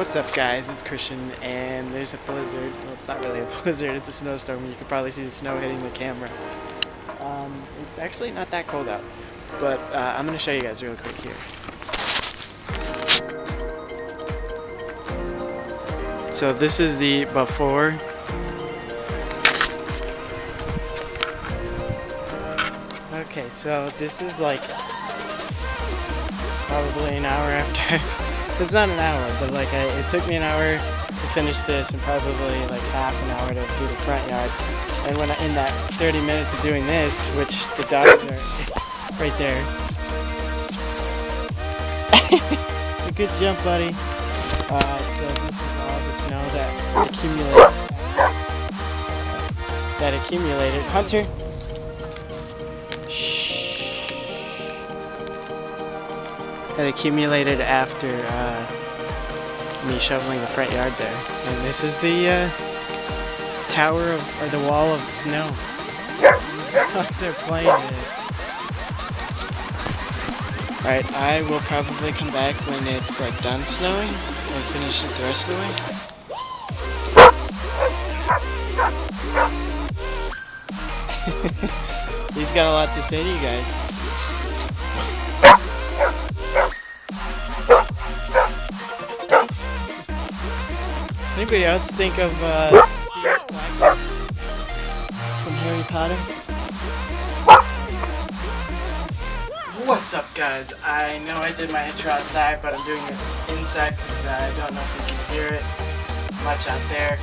What's up, guys? It's Christian, and there's a blizzard. Well, it's not really a blizzard, it's a snowstorm. You can probably see the snow hitting the camera. It's actually not that cold out, but I'm going to show you guys real quick here. So this is the before. Okay, so this is like probably an hour after. It's not an hour, but like it took me an hour to finish this and probably like half an hour to do the front yard. And when in that 30 minutes of doing this, which the dogs are right there. Good jump, buddy. So this is all the snow that accumulated. Hunter. That accumulated after me shoveling the front yard there. And this is the tower of, or the wall of snow. Dogs are playing in it. Alright, I will probably come back when it's like done snowing and finish it the rest of the way. He's got a lot to say to you guys. Anybody else think of Sirius Black from Harry Potter? What's up, guys? I know I did my intro outside, but I'm doing it inside because I don't know if you can hear it much out there.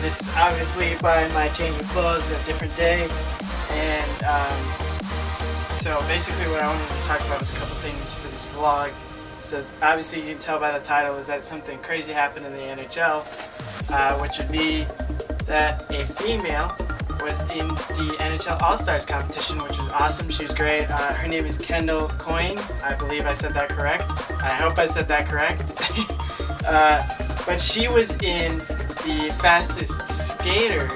This is obviously by my change of clothes, a different day, and so basically what I wanted to talk about was a couple things for this vlog. So obviously you can tell by the title is that something crazy happened in the NHL, which would be that a female was in the NHL All Stars competition, which was awesome. She was great. Her name is Kendall Coyne. I believe I said that correct. I hope I said that correct. But she was in the fastest skater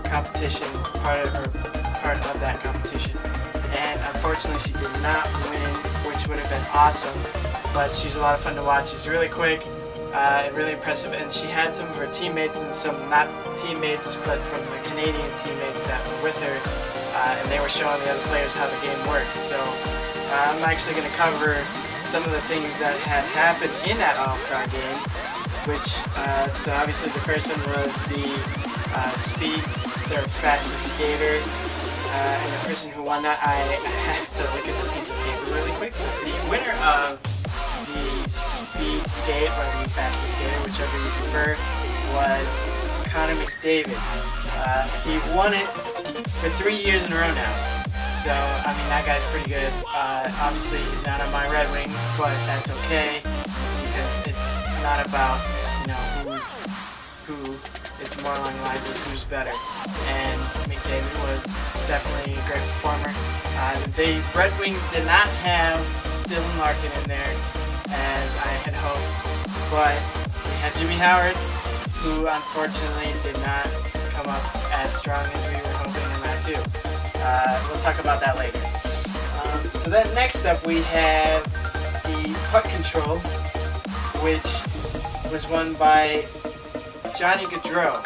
competition, part of that competition. And unfortunately she did not win, which would have been awesome. But she's a lot of fun to watch. She's really quick, really impressive, and she had some of her teammates and some not teammates, but from the Canadian teammates that were with her, and they were showing the other players how the game works. So I'm actually going to cover some of the things that had happened in that All-Star game, which, so obviously the first one was the speed, their fastest skater, and the person who won that. I have to look at the piece of paper really quick. So the winner of the speed skate, or the fastest skater, whichever you prefer, was Connor McDavid. He won it for 3 years in a row now. So, I mean, that guy's pretty good. Obviously, he's not on my Red Wings, but that's okay, because it's not about, you know, who's who. It's more along the lines of who's better. And McDavid was definitely a great performer. The Red Wings did not have Dylan Larkin in there, as I had hoped, but we had Jimmy Howard, who unfortunately did not come up as strong as we were hoping on that too. We'll talk about that later. So then next up we have the puck control, which was won by Johnny Gaudreau,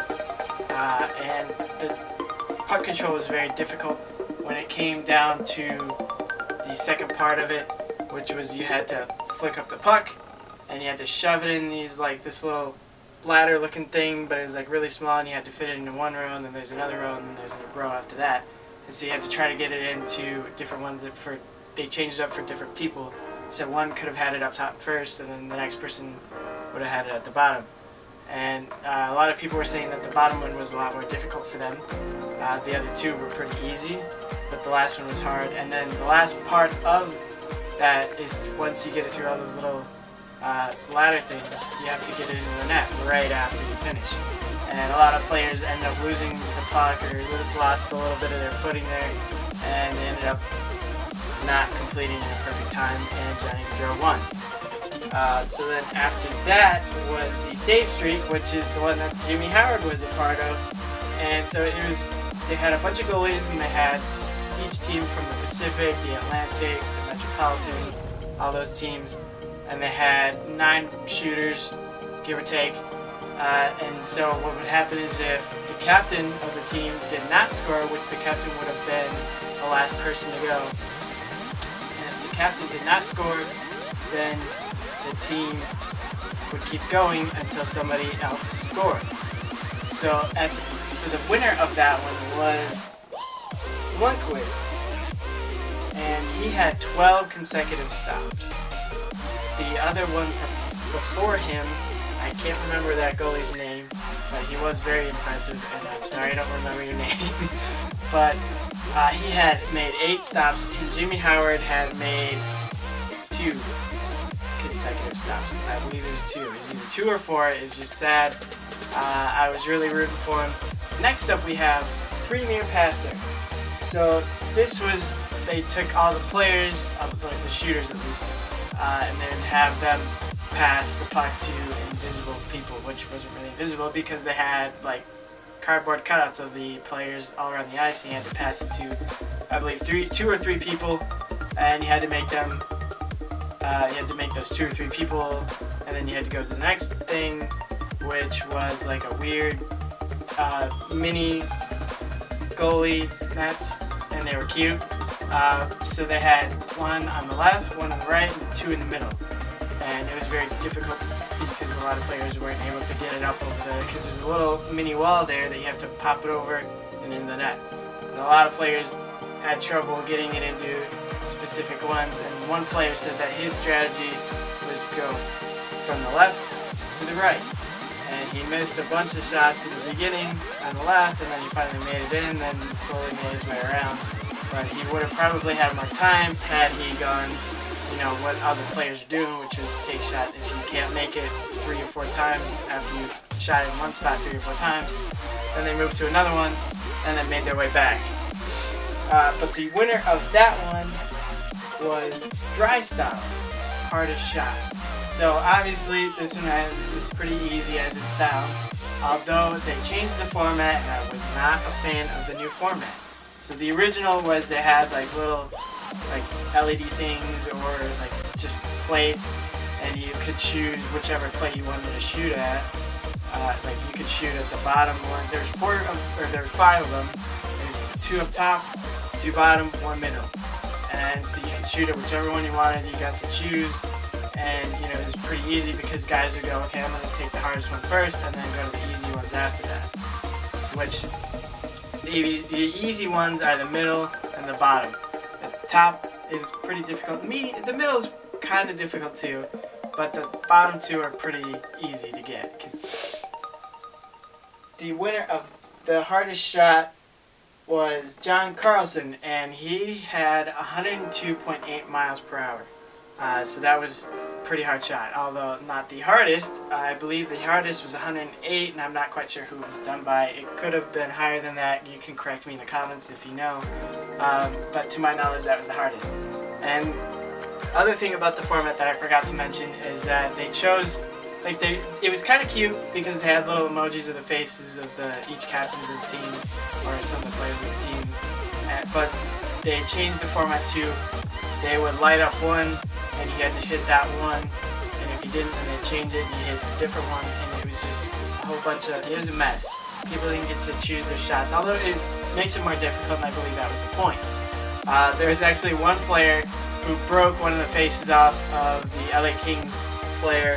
and the puck control was very difficult when it came down to the second part of it, which was you had to flick up the puck and you had to shove it in this little bladder looking thing, but it was like really small, and you had to fit it into one row, and then there's another row, and then there's a row after that, and so you had to try to get it into different ones that they changed it up for different people. So one could have had it up top first, and then the next person would have had it at the bottom. And a lot of people were saying that the bottom one was a lot more difficult for them. The other two were pretty easy, but the last one was hard. And then the last part of that is once you get it through all those little ladder things, you have to get it into the net right after you finish. And a lot of players end up losing the puck or lost a little bit of their footing there, and they ended up not completing in a perfect time, and Johnny Gaudreau won. So then after that was the save streak, which is the one that Jimmy Howard was a part of. And so they had a bunch of goalies, and they had each team from the Pacific, the Atlantic, the Metropolitan, all those teams, and they had 9 shooters give or take. And so what would happen is if the captain of the team did not score, which the captain would have been the last person to go, and if the captain did not score, then the team would keep going until somebody else scored. So the winner of that one was Lundqvist, and he had 12 consecutive stops. The other one before him, I can't remember that goalie's name, but he was very impressive, and I'm sorry I don't remember your name. But he had made 8 stops, and Jimmy Howard had made 2 consecutive stops. I believe it was 2. It was either 2 or 4. It's just sad. I was really rooting for him. Next up we have Premier Passer. So this was, they took all the players, like the shooters at least, and then have them pass the puck to invisible people, which wasn't really visible because they had like cardboard cutouts of the players all around the ice. And you had to pass it to, I believe, 2 or 3 people, and you had to make them. You had to make those 2 or 3 people, and then you had to go to the next thing, which was like a weird mini goalie nets, and they were cute. So they had 1 on the left, 1 on the right, and 2 in the middle. And it was very difficult because a lot of players weren't able to get it up over the, because there's a little mini wall there that you have to pop it over and into the net. And a lot of players had trouble getting it into specific ones, and one player said that his strategy was go from the left to the right. And he missed a bunch of shots in the beginning on the left, and then he finally made it in, then slowly made his way around. But he would have probably had more time had he gone, you know, what other players are doing, which is take shot. If you can't make it 3 or 4 times after you shot in one spot 3 or 4 times, then they moved to another one and then made their way back. But the winner of that one was Dry Style, hardest shot. So obviously this one is pretty easy as it sounds, although they changed the format and I was not a fan of the new format. So the original was they had like little like LED things or like just plates, and you could choose whichever plate you wanted to shoot at. Like you could shoot at the bottom one. There's 5 of them. There's 2 up top, 2 bottom, 1 middle. And so you could shoot at whichever one you wanted. You got to choose, and you know it was pretty easy because guys would go, okay, I'm going to take the hardest one first, and then go to the easy ones after that. Which the easy ones are the middle and the bottom. The top is pretty difficult. The middle is kind of difficult too, but the bottom 2 are pretty easy to get. The winner of the hardest shot was John Carlson, and he had 102.8 miles per hour. So that was a pretty hard shot, although not the hardest. I believe the hardest was 108, and I'm not quite sure who it was done by. It could have been higher than that. You can correct me in the comments if you know. But to my knowledge, that was the hardest. And other thing about the format that I forgot to mention is that they chose, like it was kind of cute because they had little emojis of the faces of each captain of the team or some of the players of the team. But they changed the format to they would light up one and you had to hit that one, and if you didn't, then they'd change it and you hit a different one, and it was just a whole bunch of, it was a mess. People didn't get to choose their shots, although it makes it more difficult, and I believe that was the point. There was actually one player who broke one of the faces off of the LA Kings player,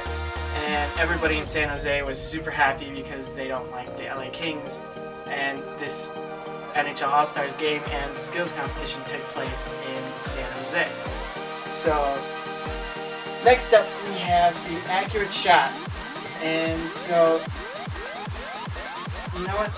and everybody in San Jose was super happy because they don't like the LA Kings, and this NHL All Stars game and skills competition took place in San Jose. So next up we have the accurate shot, and so you know what?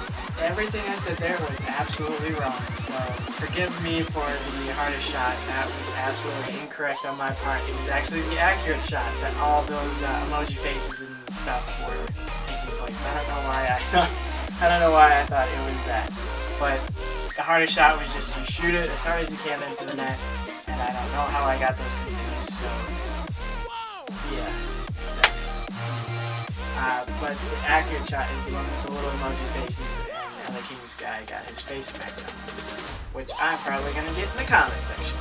Everything I said there was absolutely wrong, so forgive me for the hardest shot. That was absolutely incorrect on my part. It was actually the accurate shot that all those emoji faces and stuff were taking place. I don't know why I thought it was that. But the hardest shot was just you shoot it as hard as you can into the net, and I don't know how I got those confused, so yeah. But the accurate shot is the one with the little emoji faces, and the Kings guy got his face smacked up, which I'm probably going to get in the comment section.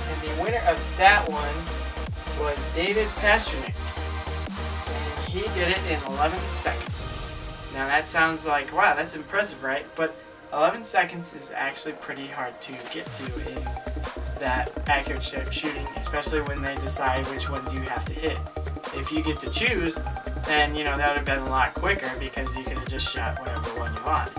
And the winner of that one was David Pastrnak, and he did it in 11 seconds. Now that sounds like, wow, that's impressive, right? But 11 seconds is actually pretty hard to get to in that accurate shooting, especially when they decide which ones you have to hit. If you get to choose, then that would have been a lot quicker because you could have just shot whatever one you wanted.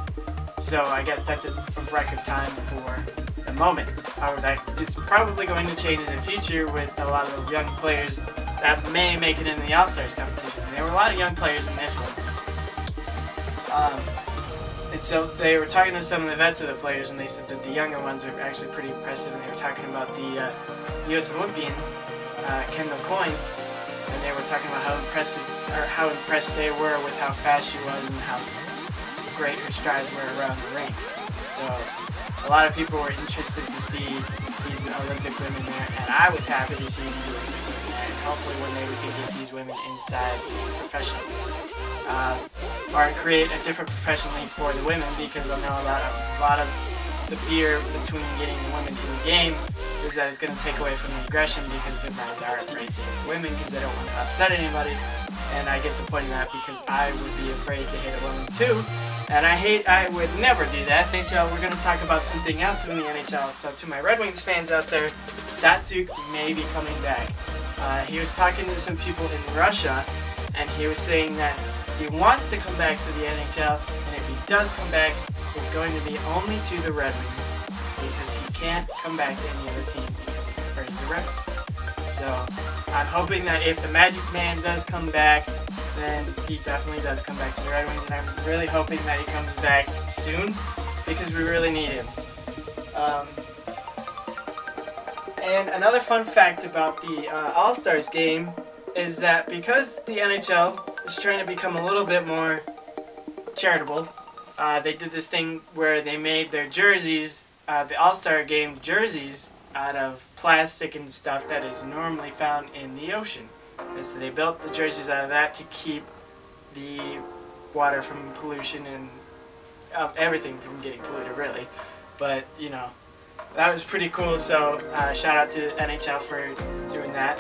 So I guess that's a record time for the moment. However, that is probably going to change in the future with a lot of young players that may make it into the All Stars competition. There were a lot of young players in this one. And so they were talking to some of the vets of the players, and they said that the younger ones were actually pretty impressive. And they were talking about the U.S. Olympian, Kendall Coyne, and they were talking about how impressed they were with how fast she was and how great her strides were around the ring. So a lot of people were interested to see these Olympic women there, and I was happy to see these Olympic women there. And hopefully one day we can get these women inside the professionals. Or create a different professional league for the women, because I know a lot of the fear between getting the women in the game is that it's going to take away from the aggression because the men are afraid to hit women because they don't want to upset anybody. And I get the point of that because I would be afraid to hit a woman too. And I would never do that. NHL, we're going to talk about something else in the NHL. So to my Red Wings fans out there, Datsuk may be coming back. He was talking to some people in Russia, and he was saying that he wants to come back to the NHL, and if he does come back, it's going to be only to the Red Wings, because he can't come back to any other team because he prefers the Red Wings. So I'm hoping that if the Magic Man does come back, then he definitely does come back to the Red Wings, and I'm really hoping that he comes back soon, because we really need him. And another fun fact about the All-Stars game is that because the NHL is trying to become a little bit more charitable, they did this thing where they made their jerseys, the All-Star game jerseys, out of plastic and stuff that is normally found in the ocean. And so they built the jerseys out of that to keep the water from pollution and everything from getting polluted, really. But, that was pretty cool, so shout out to NHL for doing that.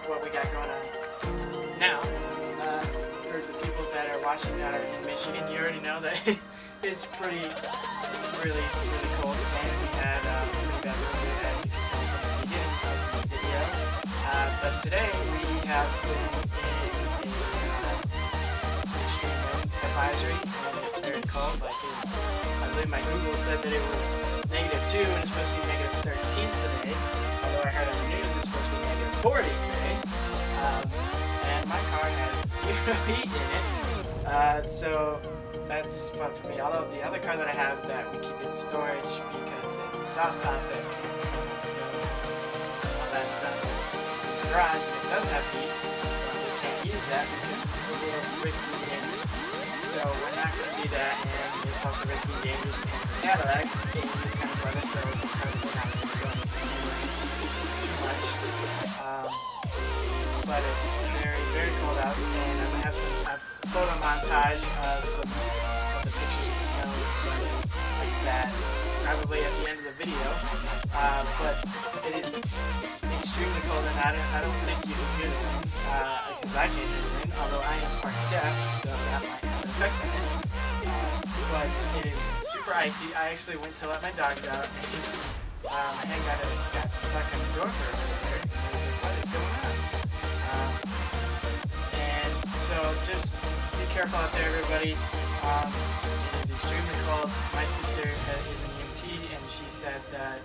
What we got going on now, for the people that are watching that are in Michigan, you already know that it's really cold, and we had pretty bad weather, as you can tell from the beginning of the video. But today we have been in an extreme wind advisory, and it's very cold. I believe my Google said that it was -2 and it's supposed to be -13 today. Although I heard on the news it's supposed to be -40 today. And my car has 0 heat in it. So that's fun for me. Although the other car that I have that we keep in storage because it's a soft top that can handle snow and all that stuff. It's in the garage and it does have heat. But we can't use that because it's a little risky and dangerous. So we're not going to do that, and it's also risky and dangerous in Cadillac in this kind of weather, so we're probably not going to go too much. But it's very, very cold out, and I'm going to have a photo montage of some of the pictures of the snow like that, probably at the end of the video. But it is extremely cold, and I don't think you can hear the wind, because I can't hear the wind, although I am part deaf, so that might have an effect on it. But it is super icy. I actually went to let my dogs out, and my hand got stuck in the door for a minute there. And I was like, what is going on? And so just be careful out there, everybody. It is extremely cold. My sister is an EMT, and she said that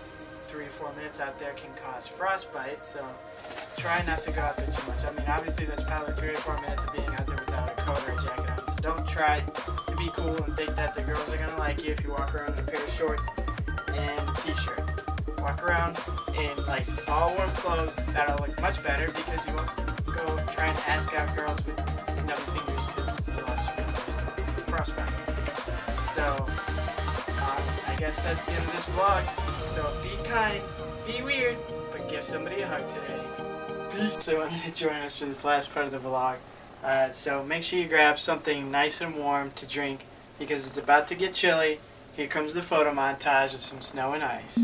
3 or 4 minutes out there can cause frostbite, so try not to go out there too much. I mean, obviously that's probably 3 or 4 minutes of being out there without a coat or a jacket on, so don't try to be cool and think that the girls are going to like you if you walk around in a pair of shorts and a t-shirt. Walk around in like all warm clothes. That'll look much better because you won't go try and ask out girls with numb fingers because you lost your fingers to frostbite. So I guess that's the end of this vlog. So be kind, be weird, but give somebody a hug today. Peace. So I want you to join us for this last part of the vlog. So make sure you grab something nice and warm to drink because it's about to get chilly. Here comes the photo montage of some snow and ice.